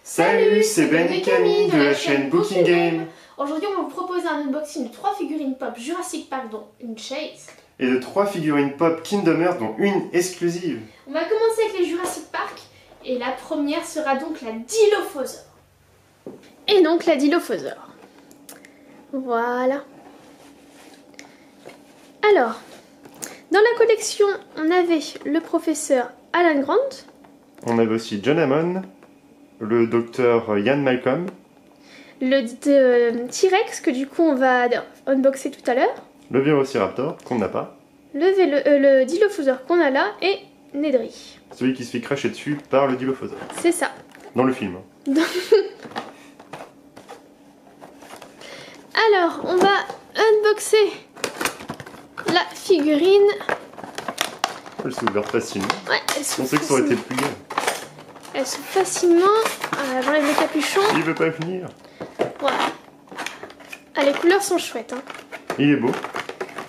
Salut, c'est Ben et Camille de la chaîne Booking Game. Aujourd'hui, on va vous proposer un unboxing de 3 figurines pop Jurassic Park, dont une Chase. Et de 3 figurines pop Kingdom Hearts, dont une exclusive. On va commencer avec les Jurassic Park. Et la première sera donc la Dilophosaur. Et donc la Dilophosaur. Voilà. Alors, dans la collection, on avait le professeur Alan Grant. On avait aussi John Hammond, le docteur Ian Malcolm, le T-Rex que du coup on va unboxer tout à l'heure. le Vélociraptor qu'on n'a pas. Le Dilophosaur qu'on a là et Nedry. Celui qui se fait cracher dessus par le Dilophosaure. C'est ça. Dans le film. Alors, on va unboxer la figurine. Elle s'est ouverte facilement. Ouais, On sait que ça aurait été plié. Elle s'ouvre facilement. J'enlève le capuchon. Il veut pas venir. Voilà. Ah, les couleurs sont chouettes. Hein. Il est beau.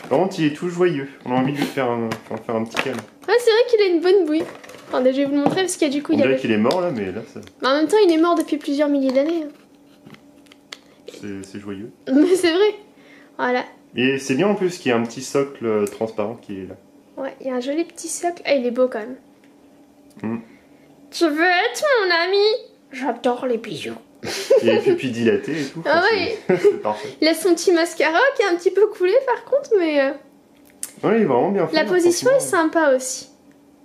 Par contre, il est tout joyeux. On a envie de lui faire un petit câlin. Ouais, c'est vrai qu'il a une bonne bouille. Attendez, je vais vous le montrer parce qu'il y a du coup... On dirait qu'il est mort là, mais là, ça... Mais en même temps, il est mort depuis plusieurs milliers d'années. C'est joyeux. Mais c'est vrai. Voilà. Et c'est bien en plus qu'il y a un petit socle transparent qui est là. Ouais, il y a un joli petit socle. Ah, il est beau quand même. Tu veux être mon ami? J'adore les bijoux. Il est pupilles dilatées et tout. Ah ouais. C'est parfait. Il a son petit mascara qui est un petit peu coulé par contre, mais... Ouais, il est vraiment bien fait. La position est sympa aussi.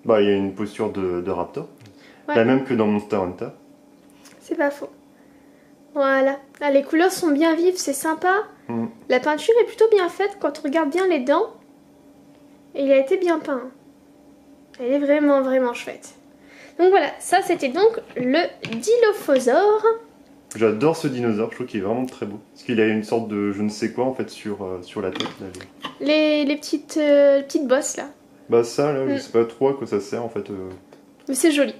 Bah, il y a une posture de raptor. Ouais. La même que dans Monster Hunter. C'est pas faux. Voilà. Ah, les couleurs sont bien vives, c'est sympa. La peinture est plutôt bien faite quand on regarde bien les dents. Et il a été bien peint. Elle est vraiment, vraiment chouette. Donc voilà, ça c'était donc le Dilophosaure. J'adore ce dinosaure, je trouve qu'il est vraiment très beau. Parce qu'il a une sorte de je ne sais quoi en fait sur la tête. Là, les petites bosses là. Bah ça là, je sais pas trop à quoi ça sert en fait. Mais c'est joli.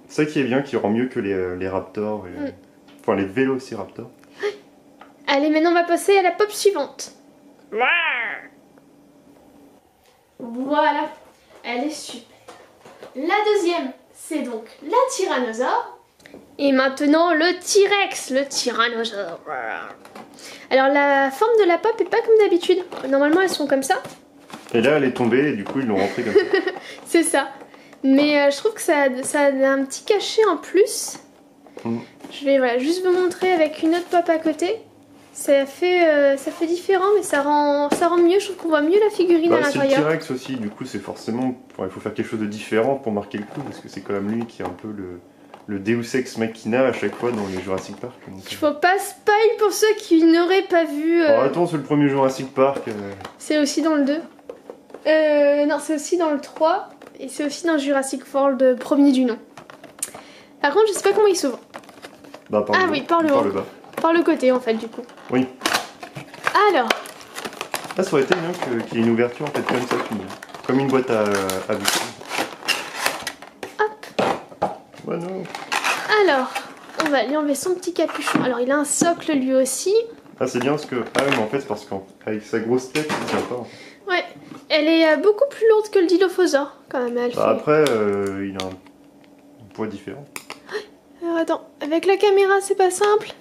Ça qui est bien, qui rend mieux que les raptors. Et... Enfin les vélociraptors. Allez, maintenant on va passer à la pop suivante. Voilà, elle est super. La deuxième, c'est donc la Tyrannosaure. Et maintenant le T-Rex, le Tyrannosaure. Alors la forme de la pop est pas comme d'habitude. Normalement elles sont comme ça. Et là elle est tombée et du coup ils l'ont rentrée comme ça. C'est ça. Mais je trouve que ça a un petit cachet en plus. Je vais juste vous montrer avec une autre pop à côté. Ça fait différent, mais ça rend mieux. Je trouve qu'on voit mieux la figurine à l'intérieur. C'est le T-Rex aussi, du coup c'est forcément... il faut faire quelque chose de différent pour marquer le coup, parce que c'est quand même lui qui est un peu le Deus Ex Machina à chaque fois dans les Jurassic Park. Il faut pas spoil pour ceux qui n'auraient pas vu... Alors attends, c'est le premier Jurassic Park. C'est aussi dans le 2. Non, c'est aussi dans le 3. Et c'est aussi dans Jurassic World premier du nom. Par contre, je sais pas comment il s'ouvre. Bah, par le haut, par le haut. Par le bas. Par le côté en fait du coup. Oui. Alors. Ah, ça aurait été bien qu'il y ait une ouverture en fait comme ça, comme une boîte à bouchon. Hop. Ouais, non. Alors, on va lui enlever son petit capuchon. Alors il a un socle lui aussi. Ah, c'est bien parce que... Ah oui, mais en fait c'est parce qu'avec sa grosse tête, il tient pas. Ouais. Elle est beaucoup plus lourde que le Dilophosaure quand même. Elle fait... Après, il a un poids différent. Alors attends, avec la caméra c'est pas simple.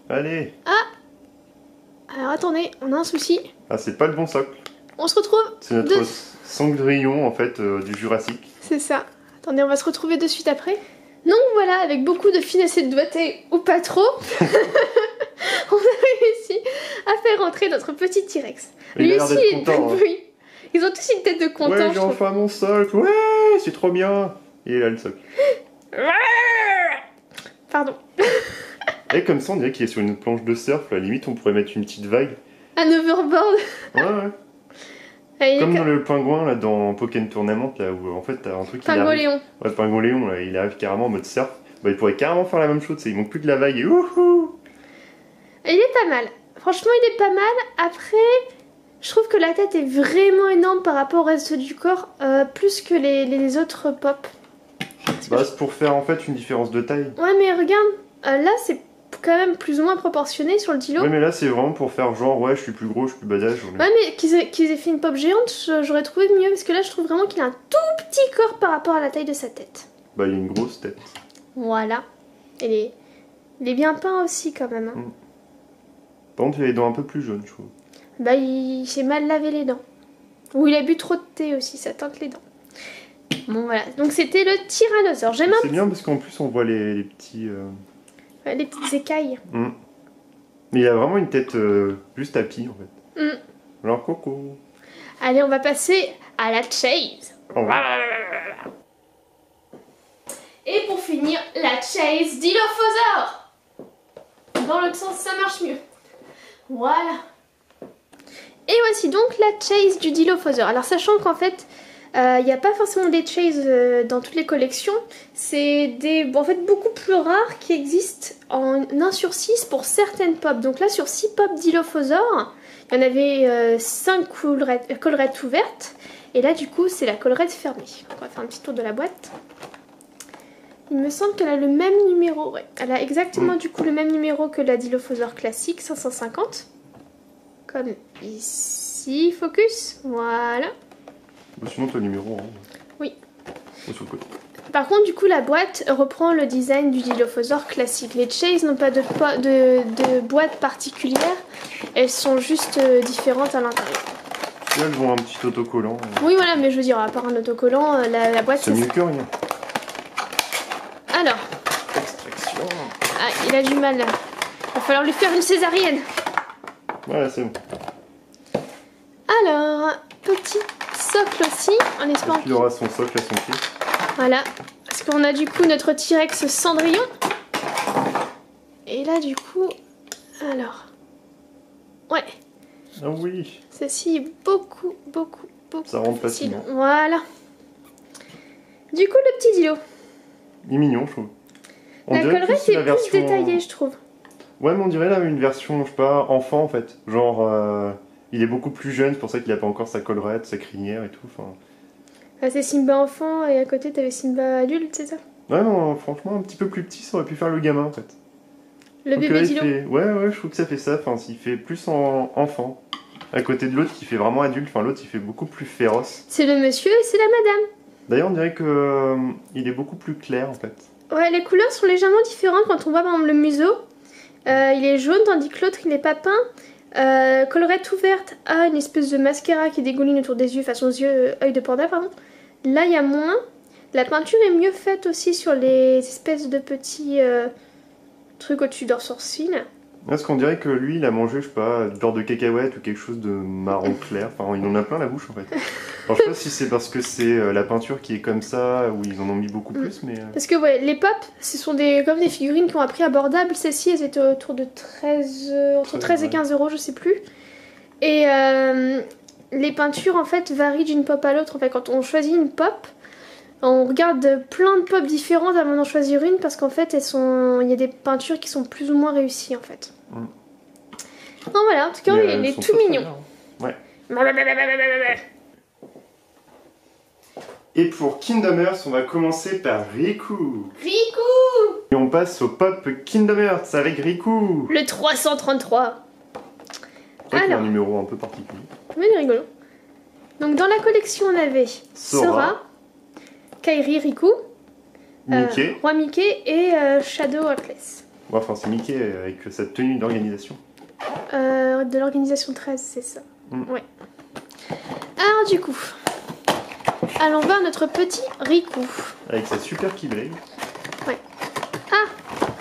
Allez. Ah. Alors attendez, on a un souci. Ah, c'est pas le bon socle. On se retrouve. C'est notre Cendrillon en fait du Jurassic. C'est ça. Attendez, on va se retrouver de suite après. Donc voilà, avec beaucoup de finesse et de doigté, ou pas trop, on a réussi à faire entrer notre petit T-Rex. Lui aussi, il est content. Oui. Ils ont tous une tête de content. Ouais, j'ai enfin mon socle. Ouais, c'est trop bien. Et là, le socle. Pardon. Et comme ça, on dirait qu'il est sur une planche de surf. À la limite, on pourrait mettre une petite vague. Un overboard. Ouais. Comme dans le pingouin là, dans Pokémon Tournament, là où en fait t'as un truc qui Pingoléon. Ouais, Pingoléon, là, il arrive carrément en mode surf. Bah, il pourrait carrément faire la même chose, il manque plus de la vague et wouhou. Il est pas mal. Franchement, il est pas mal. Après, je trouve que la tête est vraiment énorme par rapport au reste du corps, plus que les autres pop. Bah, c'est pour faire en fait une différence de taille. Ouais, mais regarde, là c'est quand même plus ou moins proportionné sur le Dilo. Ouais, mais là c'est vraiment pour faire genre ouais, je suis plus gros, je suis plus badass. Ouais, mais qu'ils aient fait une pop géante, j'aurais trouvé mieux parce que là je trouve vraiment qu'il a un tout petit corps par rapport à la taille de sa tête. Bah, il a une grosse tête. Voilà. Il est bien peint aussi quand même. Hein. Par contre, il a les dents un peu plus jaunes, je trouve. Bah, il s'est mal lavé les dents. Ou il a bu trop de thé aussi, ça teinte les dents. Bon, voilà. Donc, c'était le tyrannosaure. J'aime un C'est bien parce qu'en plus, on voit les petits... Ouais, les petites écailles. Mais il a vraiment une tête juste à pied, en fait. Alors, coco. Allez, on va passer à la chase. Oh. Et pour finir, la chase Dilophosaure. Dans l'autre sens, ça marche mieux. Voilà. Et voici donc la chase du Dilophosaure. Alors, sachant qu'en fait, il n'y a pas forcément des chases dans toutes les collections. C'est en fait beaucoup plus rares qui existent en 1 sur 6 pour certaines pop. Donc là, sur 6 pop Dilophosaure, il y en avait 5 collerettes ouvertes. Et là, du coup, c'est la collerette fermée. Donc, on va faire un petit tour de la boîte. Il me semble qu'elle a le même numéro. Ouais. Elle a exactement du coup le même numéro que la Dilophosaure classique, 550. Comme ici, focus. Voilà. Sinon, ton numéro. Hein. Oui. Sur le côté. Par contre, du coup, la boîte reprend le design du Dilophosaure classique. Les Chase n'ont pas de boîte particulière. Elles sont juste différentes à l'intérieur. Là, elles ont un petit autocollant. Oui, voilà, mais je veux dire, à part un autocollant, la boîte, c'est mieux que rien. Alors. Extraction. Ah, il a du mal. Il va falloir lui faire une césarienne. Voilà, c'est bon. Alors, petit socle aussi, en espérant qu'il aura son socle à son pied. Voilà, parce qu'on a du coup notre T-Rex Cendrillon. Et là, du coup, alors, ouais. Ah oui. Ceci est beaucoup. Ça rentre facile. facilement. Voilà. Du coup, le petit Dilo. Il est mignon, je trouve. La collerette est plus détaillée, je trouve. Ouais, mais on dirait là une version, je sais pas, enfant en fait. Genre, il est beaucoup plus jeune, c'est pour ça qu'il a pas encore sa collerette, sa crinière et tout. Enfin... Ah, c'est Simba enfant et à côté t'avais Simba adulte, c'est ça? Ouais, non, franchement, un petit peu plus petit, ça aurait pu faire le gamin en fait. Le bébé Dilo. Ouais, je trouve que ça fait ça. Enfin, il fait plus en enfant. À côté de l'autre qui fait vraiment adulte. Enfin, l'autre il fait beaucoup plus féroce. C'est le monsieur et c'est la madame. D'ailleurs, on dirait que il est beaucoup plus clair en fait. Ouais, les couleurs sont légèrement différentes quand on voit par exemple le museau. Il est jaune tandis que l'autre il est pas peint. Collerette ouverte a une espèce de mascara qui dégouline autour des yeux, façon œil de panda, pardon. Là, il y a moins. La peinture est mieux faite aussi sur les espèces de petits trucs au-dessus de leurs sourcils. Parce qu'on dirait que lui, il a mangé, je sais pas, genre de cacahuètes ou quelque chose de marron clair. Enfin, il en a plein la bouche en fait. Alors, je sais pas si c'est parce que c'est la peinture qui est comme ça, ou ils en ont mis beaucoup plus, mais... Parce que ouais, les pop, ce sont comme des figurines qui ont un prix abordable. Celles-ci, elles étaient autour de 13, entre 13 et 15 euros, je sais plus. Et les peintures, en fait, varient d'une pop à l'autre. En fait, quand on choisit une pop, on regarde plein de pop différentes avant d'en choisir une, parce qu'en fait, il y a des peintures qui sont plus ou moins réussies, en fait. Donc voilà, en tout cas, il est tout mignon. Ouais. Et pour Kingdom Hearts, on va commencer par Riku. Et on passe au pop Kingdom Hearts avec Riku. Le 333. C'est vrai qu'il a un numéro un peu particulier. Oui, il est rigolo. Donc dans la collection, on avait Sora, Kairi, Riku, Mickey. Roi Mickey et Shadow Heartless. Ouais, enfin, c'est Mickey avec sa tenue d'organisation. De l'organisation 13, c'est ça. Ouais. Alors du coup, allons voir notre petit Riku. Avec sa super Keyblade. Ouais. Ah!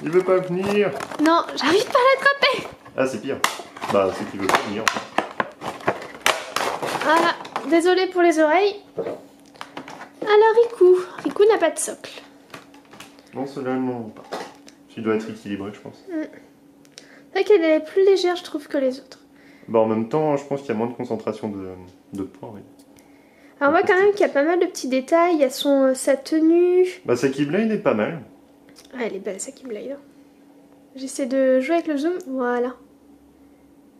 Il veut pas venir. Non, j'arrive pas à l'attraper. Ah, c'est pire. Bah, c'est qu'il veut pas venir. Voilà, désolé pour les oreilles. Alors Riku n'a pas de socle. Non, cela non pas. Il doit être équilibré, je pense. C'est vrai qu'elle est plus légère, je trouve, que les autres. Bah, en même temps, je pense qu'il y a moins de concentration de poids, oui. Alors on voit quand même qu'il y a pas mal de petits détails. Il y a sa tenue. Bah, sa Keyblade est pas mal. Ah, elle est belle, sa Keyblade. J'essaie de jouer avec le zoom. Voilà.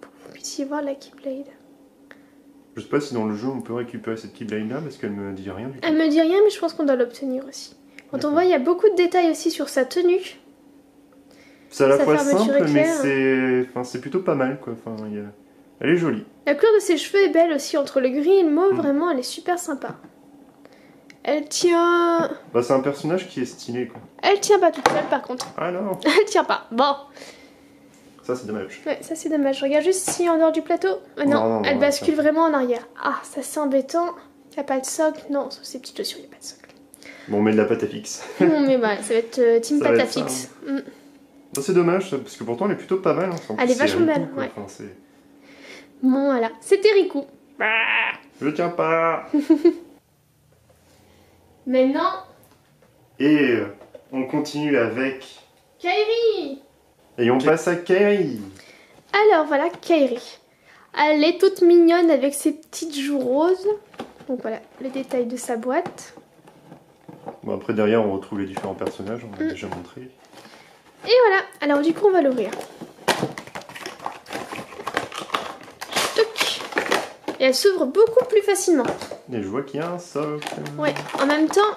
Pour que vous puissiez voir la Keyblade. Je sais pas si dans le jeu on peut récupérer cette Keyblade là parce qu'elle me dit rien du tout. Elle me dit rien, mais je pense qu'on doit l'obtenir aussi. Quand on voit, il y a beaucoup de détails aussi sur sa tenue. C'est à la fois simple, mais c'est plutôt pas mal quoi. Enfin, elle est jolie. La couleur de ses cheveux est belle aussi, entre le gris et le mauve, vraiment, elle est super sympa. Elle tient... Bah c'est un personnage qui est stylé quoi. Elle tient pas toute seule par contre. Ah non. Elle tient pas. Bon. Ça c'est dommage. Ouais, ça c'est dommage. Je regarde juste si en dehors du plateau. Non, elle bascule vraiment en arrière. Ah, ça c'est embêtant. Y a pas de socle. Non, sur ces petites chaussures, y a pas de socle. Bon, on met de la pâte à fixe. Non, mais voilà, ça va être team pâte à fixe. Hein. C'est dommage parce que pourtant elle est plutôt pas mal. Hein. Elle est vachement belle. Ouais. Enfin, bon, voilà. C'était Riku. Je tiens pas. Maintenant. Et on continue avec Kairi. Et on passe à Kairi. Alors voilà, Kairi. Elle est toute mignonne avec ses petites joues roses. Donc voilà, les détails de sa boîte. Bon, après derrière on retrouve les différents personnages, on l'a déjà montré. Et voilà, alors du coup on va l'ouvrir. Et elle s'ouvre beaucoup plus facilement. Et je vois qu'il y a un socle. Ouais, en même temps,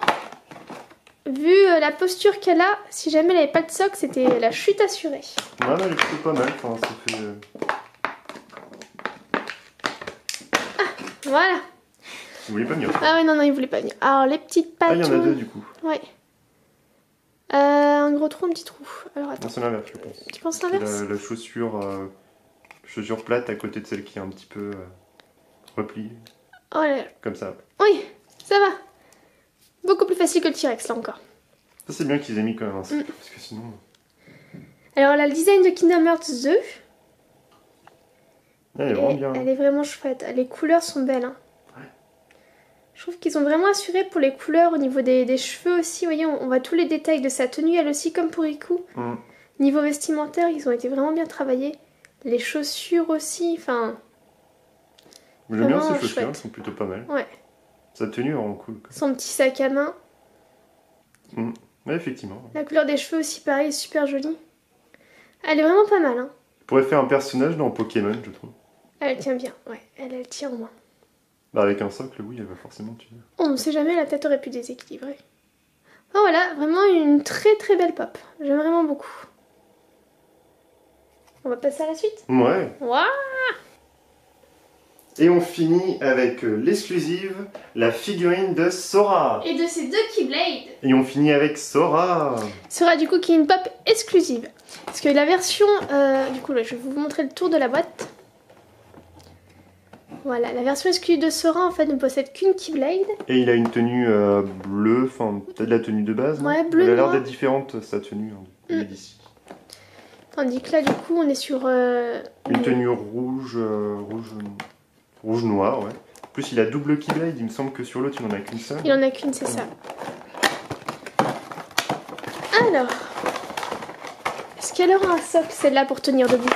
vu la posture qu'elle a, si jamais elle n'avait pas de socle, c'était la chute assurée. Ouais, elle est plutôt pas mal. Enfin, ça fait... Voilà. Vous voulez pas venir? Ah ouais, non, il voulait pas venir. Alors les petites pattes. Ah, il y en a deux du coup. Ouais. Un gros trou, un petit trou. Alors attends. Non, c'est l'inverse, je pense. Tu penses l'inverse? La chaussure, chaussure plate à côté de celle qui est un petit peu repliée. Oh là là. Comme ça. Oui, ça va. Beaucoup plus facile que le T-Rex là encore. Ça c'est bien qu'ils aient mis quand même un socle, parce que sinon... Alors elle a le design de Kingdom Hearts 2. Elle est vraiment bien. Elle est vraiment chouette. Les couleurs sont belles. Hein. Ouais. Je trouve qu'ils ont vraiment assuré pour les couleurs au niveau des cheveux aussi. Vous voyez, on voit tous les détails de sa tenue, elle aussi, comme pour Riku. Niveau vestimentaire, ils ont été vraiment bien travaillés. Les chaussures aussi, enfin... J'aime bien ces chaussures, elles sont plutôt pas mal. Ouais. Sa tenue est vraiment cool. Quoi. Son petit sac à main. Ouais, effectivement. La couleur des cheveux aussi, pareil, super jolie. Elle est vraiment pas mal. Hein. On pourrait faire un personnage dans Pokémon, je trouve. Elle tient bien, ouais. Elle tient au moins. Bah avec un socle, oui, elle va forcément tenir. On ne sait jamais, la tête aurait pu déséquilibrer. Oh voilà, vraiment une très très belle pop. J'aime vraiment beaucoup. On va passer à la suite. Ouais. Waouh. Et on finit avec l'exclusive, la figurine de Sora. Et de ces deux Keyblades. Et on finit avec Sora. Sora du coup qui est une pop exclusive. Parce que la version, du coup là, je vais vous montrer le tour de la boîte. Voilà, la version exclusive de Sora en fait ne possède qu'une Keyblade. Et il a une tenue bleue, enfin peut-être la tenue de base. Ouais, bleu. Elle a l'air d'être différente sa tenue d'ici. Tandis que là du coup on est sur... une tenue rouge, rouge-noir, ouais. En plus il a double Keyblade, il me semble que sur l'autre il en a qu'une seule. Il en a qu'une, c'est ça. Alors... Est-ce qu'elle aura un socle celle-là pour tenir debout?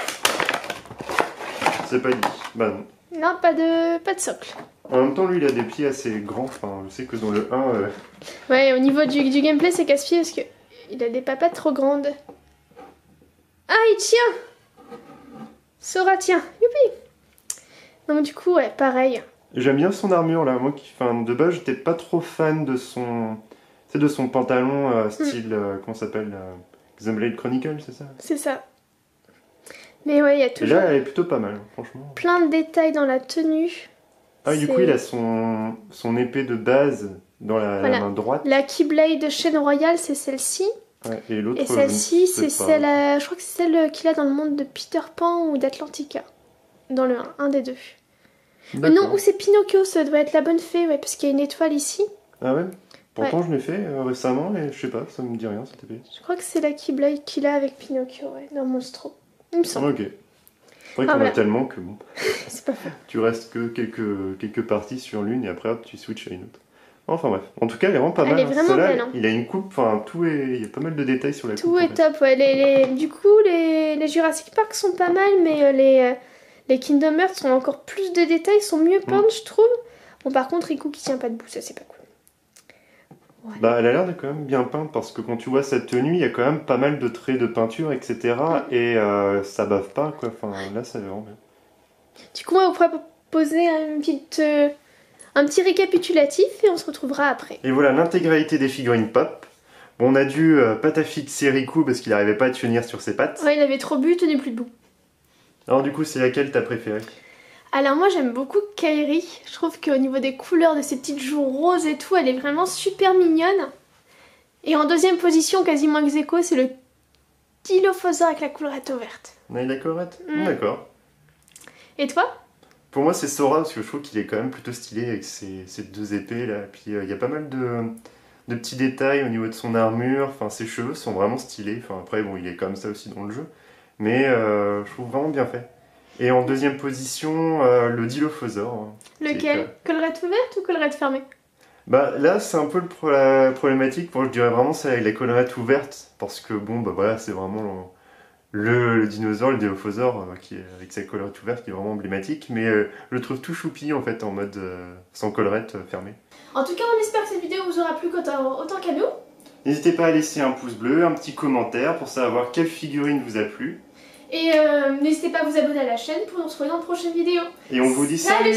C'est pas dit. Bah non. Non, pas de socle. En même temps, lui, il a des pieds assez grands. Enfin, je sais que dans le 1... Ouais, au niveau du gameplay, c'est casse-pied parce que il a des papates trop grandes. Ah, il tient! Sora tient. Youpi! Donc du coup, ouais, pareil. J'aime bien son armure, là. Moi, enfin, de base, j'étais pas trop fan de son... C'est de son pantalon style... comment ça s'appelle Xenoblade Chronicle, c'est ça? C'est ça. Mais ouais, il y a toujours... Et là, elle est plutôt pas mal, franchement. Plein de détails dans la tenue. Ah, du coup, il a son épée de base dans la main droite. La Keyblade de Chaîne Royale, c'est celle-ci. Ouais, et l'autre, celle-ci, c'est celle... je crois que c'est celle qu'il a dans le monde de Peter Pan ou d'Atlantica. Dans le 1 des deux. Non, ou c'est Pinocchio, ça doit être la bonne fée, ouais, parce qu'il y a une étoile ici. Ah ouais? Pourtant, je l'ai fait récemment et je sais pas, ça me dit rien cette épée. Je crois que c'est la Keyblade qu'il a avec Pinocchio, ouais, dans Monstro. Il me semble. Ok. C'est vrai qu'il y en a tellement que bon. C'est pas fait. Tu restes que quelques parties sur l'une et après hop, tu switches à une autre. Enfin bref. En tout cas, elle est vraiment pas mal. Elle est vraiment belle. Hein. Il a une coupe, enfin tout est. Il y a pas mal de détails sur la coupe. Tout est top, ouais. Du coup, les Jurassic Park sont pas mal, mais les Kingdom Hearts ont encore plus de détails, sont mieux peintes, je trouve. Bon, par contre, Riku qui tient pas debout, ça c'est pas cool. Ouais. Bah, elle a l'air de quand même bien peinte parce que quand tu vois cette tenue, il y a quand même pas mal de traits de peinture, etc. Et ça bave pas, quoi. Enfin, là, ça va vraiment bien. Du coup, on pourrait poser un petit récapitulatif et on se retrouvera après. Et voilà l'intégralité des figurines pop. Bon, on a dû patafixer Riku parce qu'il n'arrivait pas à tenir sur ses pattes. Ouais, il avait trop bu, il tenait plus debout. Alors, du coup, c'est laquelle t'as préférée? Alors moi j'aime beaucoup Kairi, je trouve qu'au niveau des couleurs de ses petites joues roses et tout, elle est vraiment super mignonne. Et en deuxième position, quasiment ex aequo, c'est le Dilophosaure avec la collerette verte. On a la collerette D'accord. Et toi? Pour moi c'est Sora parce que je trouve qu'il est quand même plutôt stylé avec ses deux épées là. Puis il y a pas mal de petits détails au niveau de son armure, enfin ses cheveux sont vraiment stylés. Enfin après bon il est comme ça aussi dans le jeu. Mais je trouve vraiment bien fait. Et en deuxième position, le Dilophosaure. Lequel? Collerette ouverte ou collerette fermée? Bah là c'est un peu la problématique, je dirais vraiment c'est avec la collerette ouverte, parce que bon bah voilà c'est vraiment le dinosaure, le Dilophosaure, qui est avec sa collerette ouverte qui est vraiment emblématique, mais je le trouve tout choupi en fait en mode sans collerette fermée. En tout cas on espère que cette vidéo vous aura plu autant qu'à nous. N'hésitez pas à laisser un pouce bleu, un petit commentaire pour savoir quelle figurine vous a plu. Et n'hésitez pas à vous abonner à la chaîne pour nous retrouver dans de prochaines vidéos. Et on vous dit salut.